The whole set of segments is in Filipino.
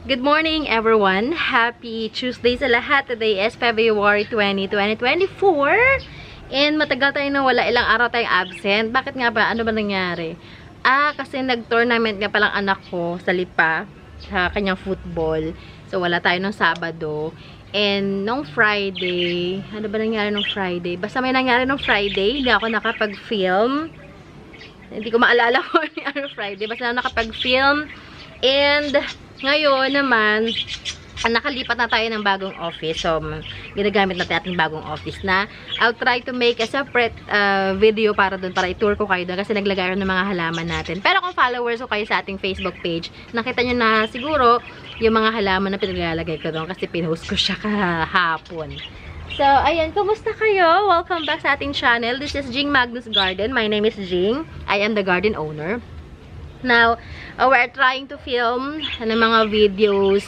Good morning, everyone. Happy Tuesday sa lahat. Today is February 20, 2024. And matagal tayong nawala. Ilang araw tayong absent. Bakit nga ba? Ano ba nangyari? Kasi nag-tournament nga palang anak ko sa Lipa, sa kanyang football. So, wala tayo nung Sabado. And nung Friday, ano ba nangyari nung Friday? Basta may nangyari nung Friday. Hindi ako nakapag-film. Hindi ko maalala ko ano Friday. Basta nakapag-film. And ngayon naman, nakalipat na tayo ng bagong office. So, ginagamit natin ating bagong office na. I'll try to make a separate video para doon, para i-tour ko kayo doon kasi naglagay ako ng mga halaman natin. Pero kung followers ko kayo sa ating Facebook page, nakita nyo na siguro yung mga halaman na pinaglalagay ko doon kasi pinost ko siya kahapon. So, ayan, kumusta kayo? Welcome back sa ating channel. This is Jing Magnus Garden. My name is Jing. I am the garden owner. Now, we're trying to film ng mga videos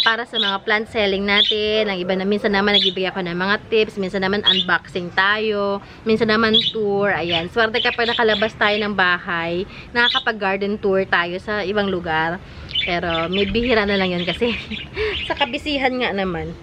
para sa mga plant selling natin. Ang iba na, minsan naman nagbibigay ako ng mga tips, minsan naman unboxing tayo, minsan naman tour. Ayan, swerte kapag nakalabas tayo ng bahay, nakakapag-garden tour tayo sa ibang lugar. Pero may bihira na lang yun kasi sa kabisihan nga naman.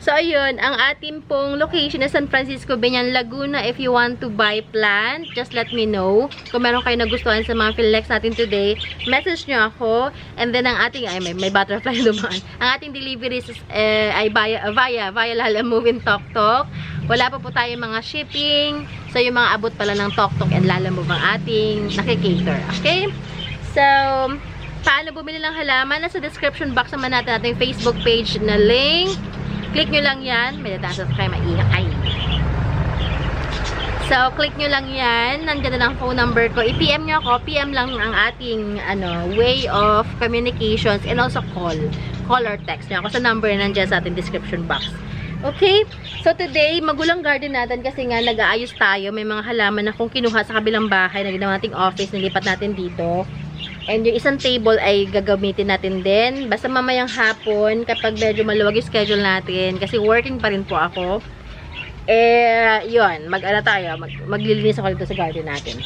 So, ayun, ang ating pong location is San Francisco, Biñan, Laguna. If you want to buy plant, just let me know. Kung meron kayo nagustuhan sa mga Philex natin today, message nyo ako. And then, ang ating, may butterfly dumaan. Ang ating deliveries ay via Lalamove in Tok-Tok. Wala pa po tayong mga shipping. So, yung mga abot pala ng Tok-Tok and Lalamove ang ating nakikater. Okay? So, paano bumili ng halaman? Nasa description box naman natin ating Facebook page na link. Click nyo lang yan. May dataas at kayo maingay. So, click nyo lang yan. Nandiyan na ang phone number ko. I-PM nyo ako. PM lang ang ating way of communications and also call. Call or text nyo ako sa number na nandiyan sa ating description box. Okay? So, today, magulang garden natin kasi nga nag-aayos tayo. May mga halaman na kung kinuha sa kabilang bahay na ginawa nating office, nilipat natin dito. And yung isang table ay gagamitin natin din. Basta mamayang hapon, kapag medyo maluwag yung schedule natin, kasi working pa rin po ako, yun, maglilinis ako dito sa garden natin.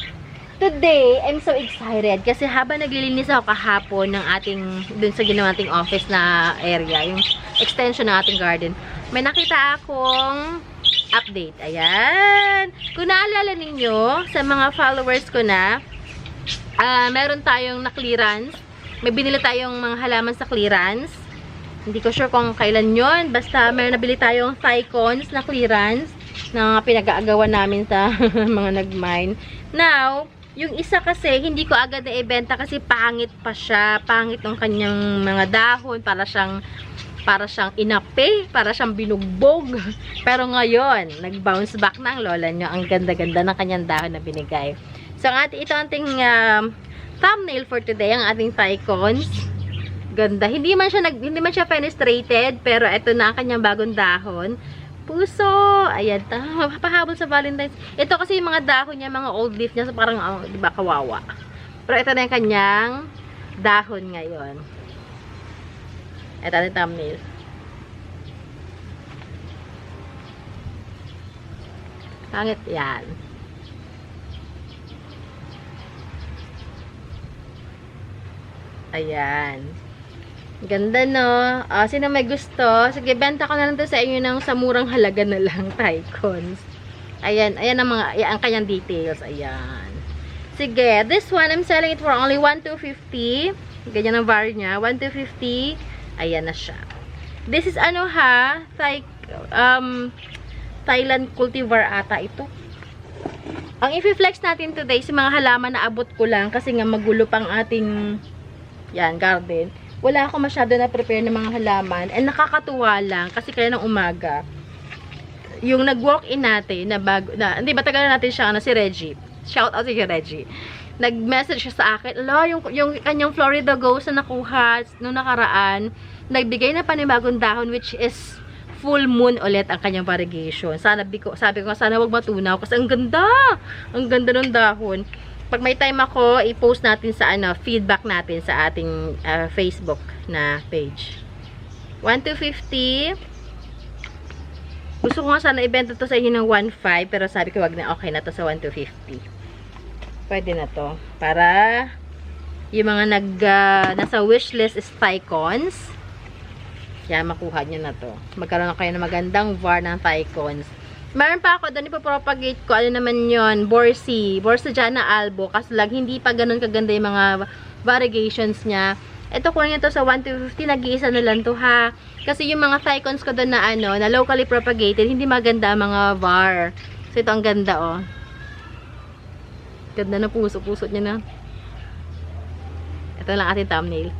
Today, I'm so excited kasi habang naglilinis ako kahapon ng ating, dun sa ginawa nating office na area, yung extension ng ating garden, may nakita akong update. Ayan. Kung naalala ninyo, sa mga followers ko na, meron tayong na-clearance. May binili tayong mga halaman sa clearance. Hindi ko sure kung kailan yon. Basta meron nabili tayong Thycons na clearance na pinag-aagawan namin sa mga nag-mine. Now, yung isa kasi, hindi ko agad na-ibenta kasi pangit pa siya. Pangit ng kanyang mga dahon. Para siyang inape. Para siyang binugbog. Pero ngayon, nag-bounce back na ang lola nyo. Ang ganda-ganda ng kanyang dahon na binigay. So, ito ang ating thumbnail for today, ang ating Thycons. Ganda. Hindi man siya fenestrated, pero ito na ang kanyang bagong dahon. Puso. Ayan. Pahabol sa Valentine's. Ito kasi yung mga dahon niya, mga old leaf niya, so parang, di ba, kawawa. Pero ito na yung kanyang dahon ngayon. Ito ang thumbnail. Pangit yan. Ayan. Ganda, no? Sino may gusto? Sige, benta ko na lang to sa inyo ng sa murang halaga na lang, Thycons. Ayan. Ayan ang kanyang details. Ayan. Sige, this one, I'm selling it for only 1,250. Ganyan ang var niya. 1,250. Ayan na siya. This is Thailand cultivar ata ito. Ang i-flex natin today, sa mga halaman na abot ko lang kasi nga magulo pang ating garden. Wala ako masyado na prepare ng mga halaman. And nakakatuwa lang kasi kaya ng umaga, yung nag-walk-in natin na hindi ba tagal natin siya si Reggie. Shout out to you, Reggie. Nag-message siya sa akin. Yung kanyang Florida Ghost na nakuha nung nakaraan, nagbigay na panibagong dahon which is full moon ulit ang kanyang variegation. Sabi ko sana wag matunaw kasi ang ganda. Ang ganda ng dahon. Pag may time ako, i-post natin sa feedback natin sa ating Facebook na page. 1,250. Gusto ko nga sana ibenta to sa inyo ng 1,500 pero sabi ko wag na, okay na to sa 1,250. Pwede na to. Para Yung mga nasa wishlist is Thycons. Yan, makuha nyo na to. Magkaroon na kayo ng magandang VAR ng Thycons. Meron pa ako, doon ipapropagate ko. Ano naman yun? Borsajana albo. Kaso lang, hindi pa ganun kaganda yung mga variegations niya. Ito, kunin nyo to sa 1 to 50. Nag-iisa na lang to, ha? Kasi yung mga Thycons ko doon na na locally propagated, hindi maganda ang mga VAR. So, ito ang ganda, oh. Ganda na puso-puso niya na. Ito lang ating thumbnail.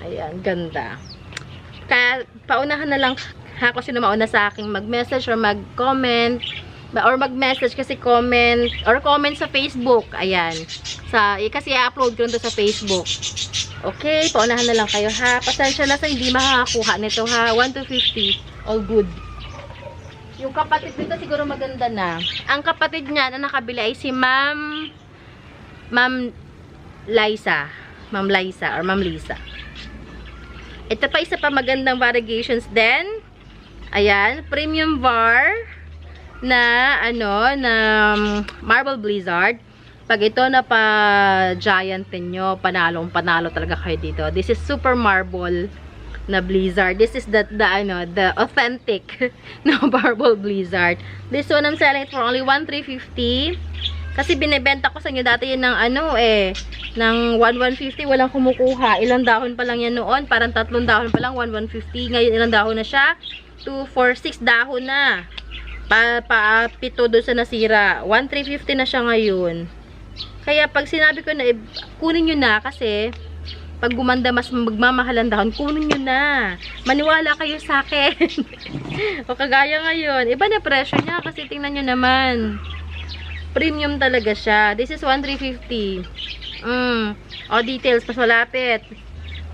Ayan, ganda. Kaya, paunahan na lang ha, kung sino mauna sa aking mag-message or mag-comment. Or mag-message kasi comment. Or comment sa Facebook. Ayan. Kasi i-upload ko rin to sa Facebook. Okay, paunahan na lang kayo ha. Pasensya na sa hindi makakakuha nito ha. 1 to 50. All good. Yung kapatid nito siguro maganda na. Ang kapatid niya na nakabili ay si Ma'am Liza. Ma'am Liza or Ma'am Lisa. Ito pa isa pa magandang variegations din. Ayan, premium VAR na na Marble Blizzard. Pag ito na pa giant nyo, panalo talaga kayo dito. This is super marble na Blizzard. This is the authentic na Marble Blizzard. This one I'm selling it for only 1,350. Kasi binebenta ko sa inyo dati yun ng ng 1,150, walang kumukuha. Ilang dahon pa lang yan noon, parang 3 dahon pa lang, 1,150. Ngayon ilang dahon na siya? 2, 4, 6 dahon na. Pito doon sa nasira. 1,350 na siya ngayon. Kaya pag sinabi ko na, kunin nyo na kasi pag gumanda mas magmamahalan dahon, kunin nyo na. Maniwala kayo sa akin. O kagaya ngayon, iba na presyo niya kasi tingnan nyo naman. Premium talaga siya. This is 1,350. O, details. Mas malapit.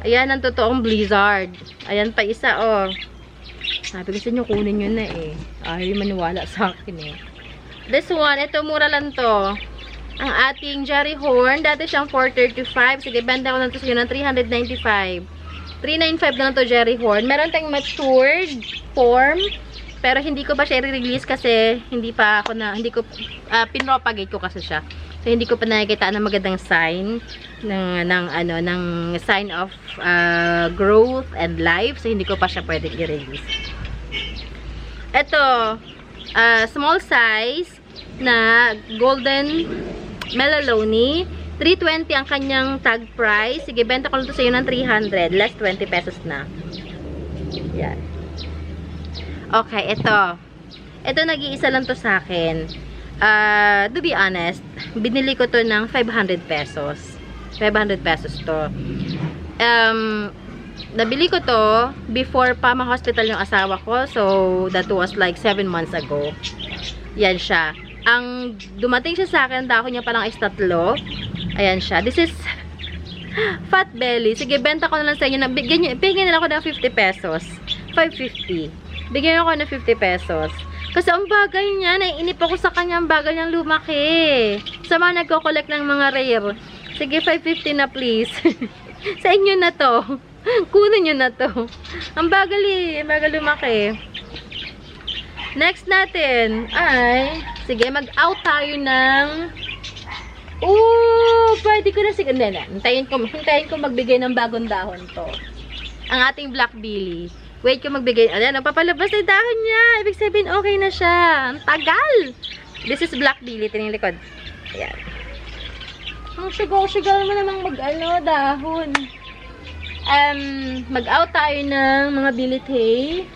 Ayan ang totoong Blizzard. Ayan pa isa, Sabi ko sa inyo, kunin nyo na Ay, maniwala sa akin This one, ito mura lang to. Ang ating Jerry Horn. Dati siyang 435. Sige, benta ko na to sa inyo ng 395. 395 na lang to Jerry Horn. Meron tayong matured form. Pero hindi ko pa siya i-release kasi hindi ko pinropagate ko kasi siya. So hindi ko pa nakikita ng magandang sign ng sign of growth and life. So hindi ko pa siya pwedeng i-release. Ito, small size na golden melaloni. 320 ang kanyang tag price. Sige, benta ko lang ito sa iyo ng 300. Less 20 pesos na. Yan. Okay, ito. Ito, nag-iisa lang to sa akin. To be honest, binili ko to ng 500 pesos. 500 pesos to. Nabili ko to before pa ma-hospital yung asawa ko. So, that was like 7 months ago. Yan siya. Ang dumating siya sa akin, dahon niya palang is 3. Ayan siya. This is fat belly. Sige, benta ko na lang sa inyo. Bigyan nila ako ng 50 pesos. 550. Bigyan ako ng 50 pesos. Kasi ang bagay niya, naiinip ako sa kanya, ang bagay niyang lumaki. Sa mga nagko-collect ng mga rare. Sige, 550 na please. Sa inyo na to. Kunin nyo na to. Ang bagal ang bagal lumaki. Next natin ay, sige, mag-out tayo ng pwede ko na sige. Hintayin ko magbigay ng bagong dahon to. Ang ating Black Billy. Wait ko magbigay. Ayan, napapalabas na yung dahon niya. Ibig sabihin, okay na siya. Ang tagal. This is Black Billy. Tining likod. Ayan. Ang sigaw-sigaw mo namang dahon. Mag-out tayo ng mga bilitay.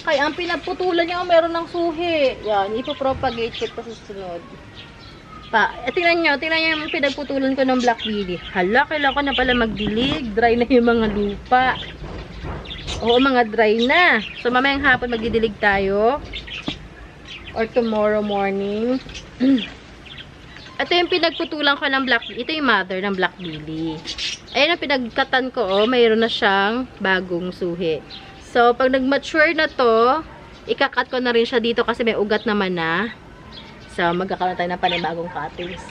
Kaya ang pinagputulan niya, meron ng suhi. Yan, ipopropagate ko pa sa sunod. Tingnan nyo yung pinagputulan ko ng Black Billy. Hala, kailangan ko na pala magdilig. Dry na yung mga lupa. Oo, mga dry na. So, mamayang hapon magdidilig tayo. Or tomorrow morning. Ito yung pinagputulan ko ng Black Billy. Ito yung mother ng Black Billy. Ayun ang pinagkatan ko, mayroon na siyang bagong suhi. So, pag nag-mature na to, ikakat ko na rin siya dito kasi may ugat naman na. So, magkakaroon tayo ng panibagong cuttings.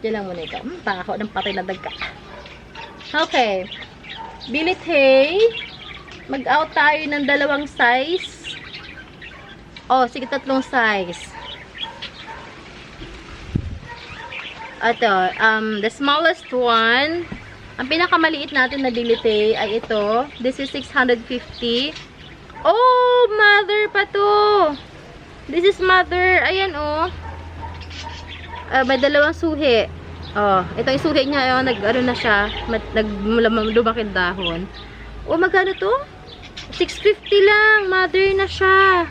Diyan lang muna ikaw. Pangako ng patay na dagka. Okay. Bilit hay. Mag-out tayo ng 2 size. Sige, 3 size. Ito, the smallest one, ang pinakamaliit natin na bilite ay ito. This is 650. Oh, mother pa to. This is mother. Ayan, oh. May dalawang suhi. Oh, ito yung suhi niya. Oh, nag-ano na siya. Naglumakid dahon. Oh, magkano to? 650 lang. Mother na siya.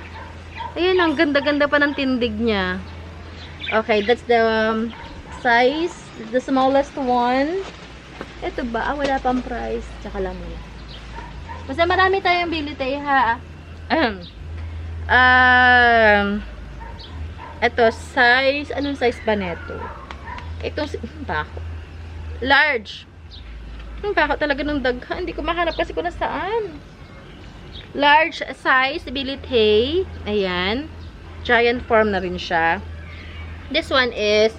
Ayan, ang ganda-ganda pa ng tindig niya. Okay, that's the size. The smallest one. Ito ba? Wala pang price. Tsaka lang muna. Basta marami tayong bilite, ha? Ito, size. Anong size ba neto? Itong bako. Large. Bako talaga ng daghan. Hindi ko mahanap kasi kung nasaan. Large size, bilite. Ayan. Giant form na rin siya. This one is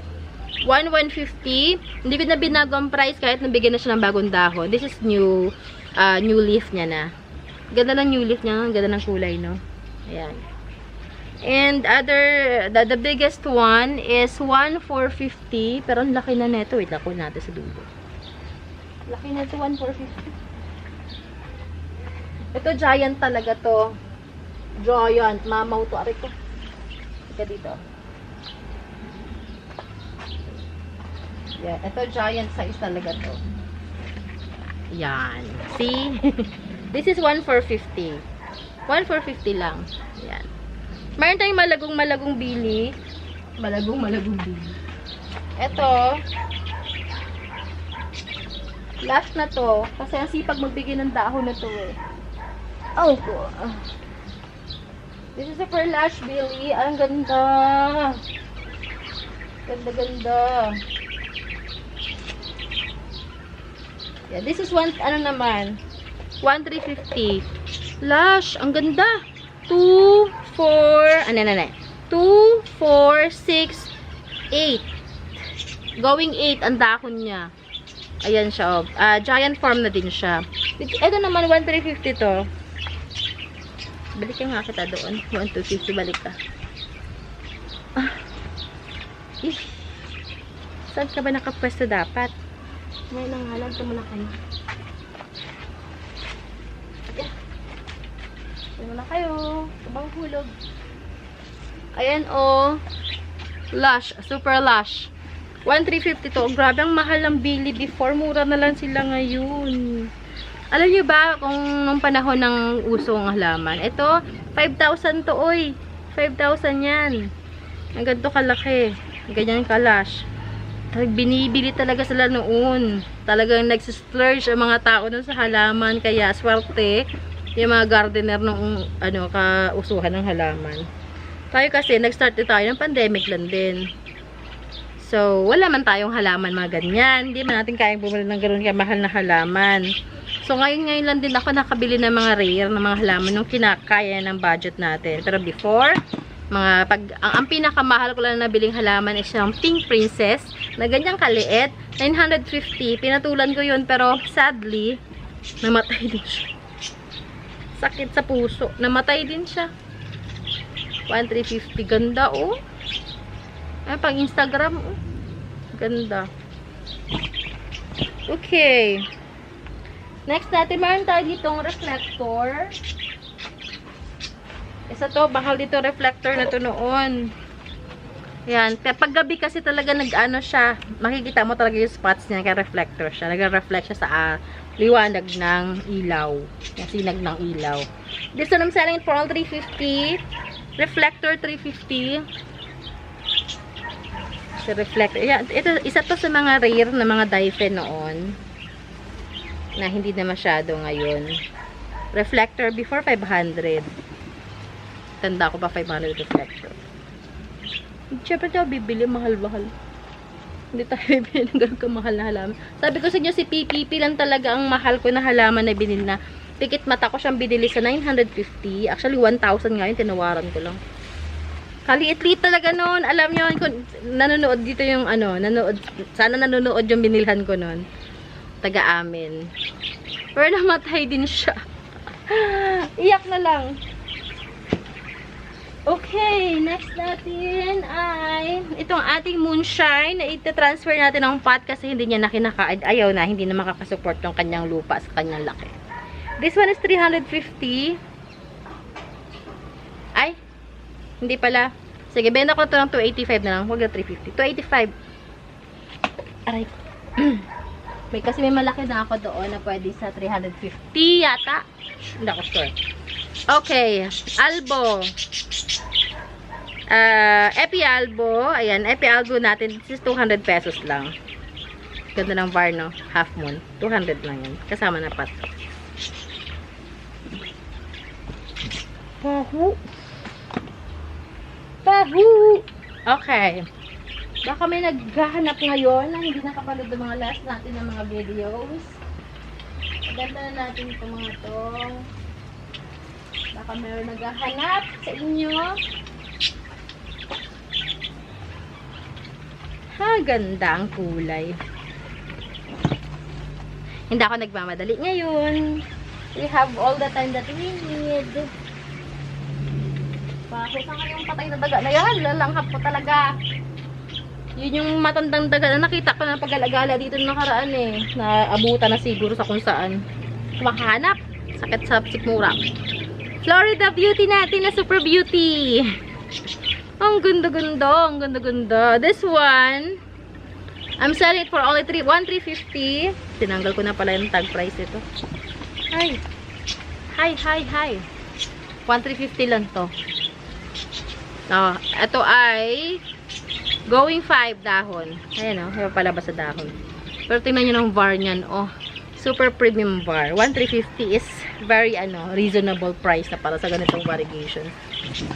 150. Hindi ko na binago ang price kahit nabigyan na siya ng bagong dahon. This is new leaf niya na. Ganda ng new leaf niya. Ganda ng kulay, no? Ayan. And the biggest one is 1,450. Pero ang laki na neto. Wait, lako natin sa dulo. Laki na ito, 1,450. Ito, giant talaga to. Giant. Mamaw to. Aray ko. Ika dito. Yeah, ito giant size talaga to. Yan. See? This is 1,450. 1,450 lang. Yan. Mayroon tayong malagong bili. Malagong bili. Ito. Last na to. Kasi ang sipag magbigay ng dahon na to eh. Oh, this is a Perlash Billy. Ang ganda. Ganda-ganda. Yeah, this is one, ano naman, 1,350. Lash, ang ganda. 2, 4, 2, 4, 6, 8. Going 8 ang dahon niya. Ayan siya, oh. Giant form na din siya. Ito naman, 1,350 to. Balik ka nga kita doon. 1,250, balik ka. Saan ka ba nakapwesto dapat? May nangalan, tumula kayo. Yeah. Tumula kayo. Tabang hulog. Ayan, oh. Lush. Super Lush. 1,350 to. Grabe, ang mahal ng bili before. Mura na lang sila ngayon. Alam niyo ba kung nung panahon ng uso ang halaman? Ito, 5,000 to, oy. 5,000 yan. Ang ganito kalaki. Ganyan kalash. Binibili talaga sila noon. Talagang nagsisplurge ang mga tao dun sa halaman. Kaya swerte yung mga gardener nung kausuhan ng halaman. Tayo kasi, nag-start tayo ng pandemic lang din. So, wala man tayong halaman mga ganyan. Hindi man natin kayang bumili ng gano'n kaya mahal na halaman. So, ngayon lang din ako nakabili ng mga rare na mga halaman nung kinakaya ng budget natin. Pero before, ang pinakamahal ko lang nabiling halaman is yung Pink Princess na ganyang kaliit. 950. Pinatulan ko yun pero sadly, namatay din siya. Sakit sa puso. Namatay din siya. 1,350. Ganda, oh. Ay, pang Instagram, oh. Ganda. Okay. Next natin, meron tayo ditong reflector. Isa to, bahal dito reflector na to noon. Yan. Pag gabi kasi talaga nag-ano siya, makikita mo talaga yung spots niya, kaya reflector siya. Nag-reflect siya sa liwanag ng ilaw. Yung sinag ng ilaw. This one I'm selling it for all 350. Reflector 350. Sa reflector. Yeah, ito, isa to sa mga rare na mga Dyfen noon. Na hindi na masyado ngayon. Reflector before 500. Tanda ko pa 500 reflector. Siyempre tayo bibili, mahal-mahal. Hindi tayo bibili ng ganun kamahal na halaman. Sabi ko sa inyo, si PPP lang talaga ang mahal ko na halaman na binili na. Pikit mata ko siyang binili sa 950. Actually, 1,000 nga yun. Tinawaran ko lang. Kaliit-liit talaga noon. Alam nyo, nanonood dito yung sana nanonood yung binilhan ko noon. Taga-amin. Pero namatay din siya. Iyak na lang. Okay, next natin ay itong ating moonshine na ita-transfer natin ng pot kasi hindi niya na ayaw na, hindi na makakasupport ng kanyang lupa sa kanyang laki. This one is 350. Ay, hindi pala. Sige, benta ko ito ng 285 na lang. Huwag na 350. 285. Aray. Kasi may malaki na ako doon na pwede sa 350 yata. Hindi ako sure. Okay, albo. Epi albo. Ayan, epi albo natin. This is 200 pesos lang. Ganda ng bar, no? Half moon. 200 lang yan. Kasama na pat. Pahu. Pahu. Okay. Baka may naghahanap ngayon na hindi nakapanood ng mga last natin ng mga videos. Ganda na natin itong mga to. Baka meron naghahanap sa inyo. Ha, ganda ang kulay. Hindi ako nagmamadali ngayon. We have all the time that we need. Bakit ang kanyang patay na daga na yan? Lalanghap ko talaga. Yun yung matandang daga na nakita ko na pag-alagala dito na nakaraan eh. Naabutan na siguro sa kung saan. Makahanap. Sakit sa sikmura. Florida Beauty natin na Super Beauty. Ang ganda-ganda. Ang ganda-ganda. This one, I'm selling it for only 1,350. Tinanggal ko na pala yung tag price ito. Hi. Hi, hi, hi. 1,350 lang to. Oh, ito ay going 5 dahon. Ayan o, palabas sa dahon. Pero tingnan nyo ng var niyan. Oh, super premium var. 1,350 is very reasonable price na para sa ganitong variegations.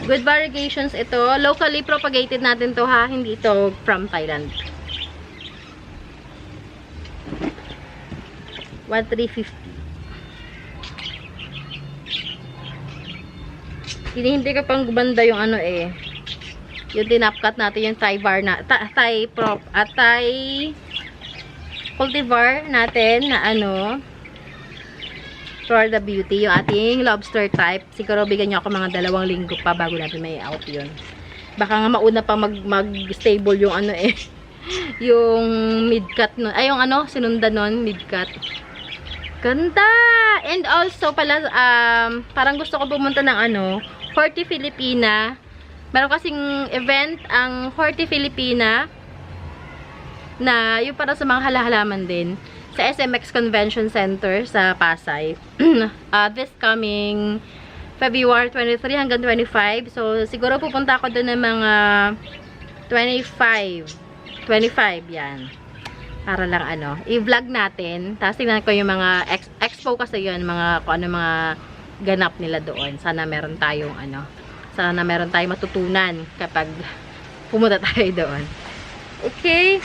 Good variegations ito. Locally propagated natin to ha. Hindi ito from Thailand. 1,350. Hinihintay ka pang gumanda yung yung tinapkat natin yung Thai var na Thai cultivar natin na Florida Beauty, yung ating lobster type. Siguro bigyan nyo ako mga 2 linggo pa bago natin may out yun. Baka nga mauna pa mag-stable yung yung mid-cut nun. Ay, yung sinundan nun, mid-cut. Ganda! And also pala, parang gusto ko pumunta ng Horti Filipina. Meron kasing event ang Horti Filipina na yung para sa mga halaman din sa SMX Convention Center sa Pasay. This coming February 23 hanggang 25. So, siguro pupunta ako doon ng mga 25 yan. Para lang i-vlog natin. Tapos tingnan ko yung mga expo kasi yun, kung mga ganap nila doon. Sana meron tayong sana meron tayong matutunan kapag pumunta tayo doon. Okay.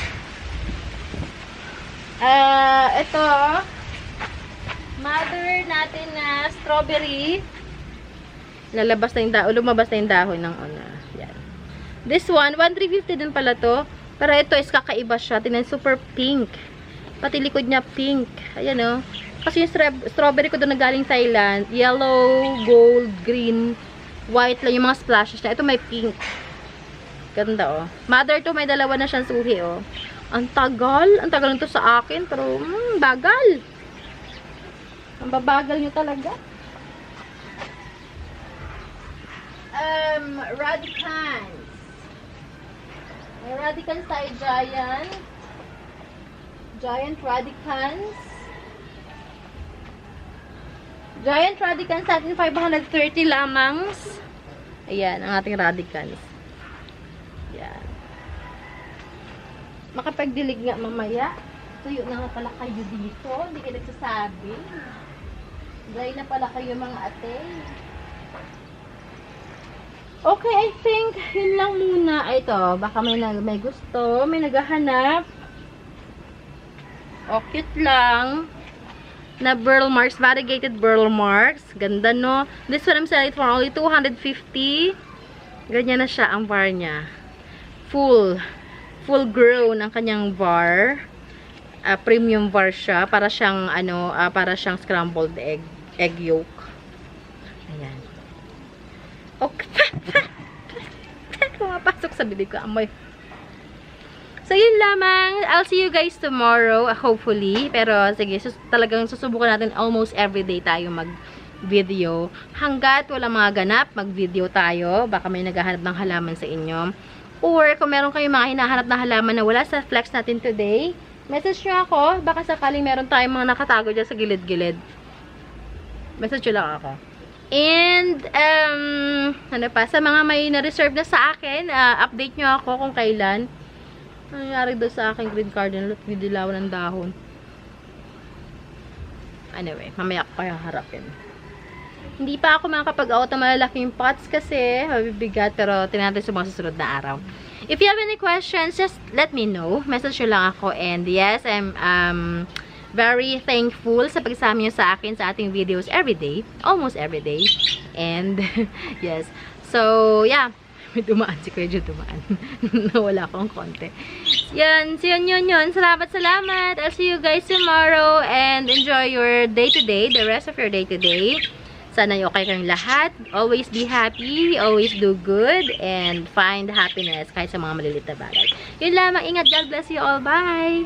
Ito, mother natin na strawberry. Lalabas na yung dahon, lumabas na yung dahon ng yan. This one, 1,350 din pala to. Pero ito is kakaiba siya. Tingnan, super pink. Pati likod niya pink. Ayan Kasi yung strawberry ko doon na galing Thailand, yellow, gold, green, white lang yung mga splashes niya. Ito may pink. Ganda Mother to, may 2 na siyang suhi Ang tagal. Ang tagal nito sa akin. Pero, bagal. Ang babagal nyo talaga. Radicans. May Radicans tayo, Giant. Giant Radicans. Giant Radicans natin, 530 lamang. Ayan, ang ating Radicans. Ayan. Makapagdilig nga mamaya. Tuyo na nga pala kayo dito. Hindi kayo nagsasabi. Dry na pala kayo mga ate. Okay, I think yun lang muna. Ito, baka may gusto. May naghahanap. Cute lang. Na burl marks. Variegated burl marks. Ganda This one I'm selling for only 250. Ganyan na siya ang var niya. Full grown ang kanyang var. Premium var siya. Para siyang para siyang scrambled egg yolk. Ayan. Okay. sa bibig ko. Amoy. So, yun lamang. I'll see you guys tomorrow, hopefully. Pero, sige, talagang susubukan natin almost everyday tayo mag-video. Hanggat wala mga ganap, mag-video tayo. Baka may naghahanap ng halaman sa inyo. Or, kung meron kayong mga hinahanap na halaman na wala sa flex natin today, message nyo ako. Baka sakaling meron tayong mga nakatago dyan sa gilid-gilid. Message nyo lang ako. And, ano pa, sa mga may na-reserve na sa akin, update nyo ako kung kailan. Ano nangyari doon sa aking green cardinal at dilaw ng dahon. Anyway, mamaya ko kaya harapin. Hindi pa ako makakapag-out ng malalaking pots kasi mabibigat, pero tinatin sa mga susunod na araw. If you have any questions, just let me know. Message nyo lang ako. And yes, I'm very thankful sa pagsama niyo sa akin sa ating videos everyday. Almost everyday. And yes. So, yeah. May dumaan si Kuya Jude, dumaan. Nawala akong konti. Yan. So, yun. Salamat. I'll see you guys tomorrow. And enjoy your day-to-day. The rest of your day-to-day. Sana okay kayong lahat. Always be happy. Always do good. And find happiness kahit sa mga maliliit na bagay. Yun lamang. Ingat. God bless you all. Bye!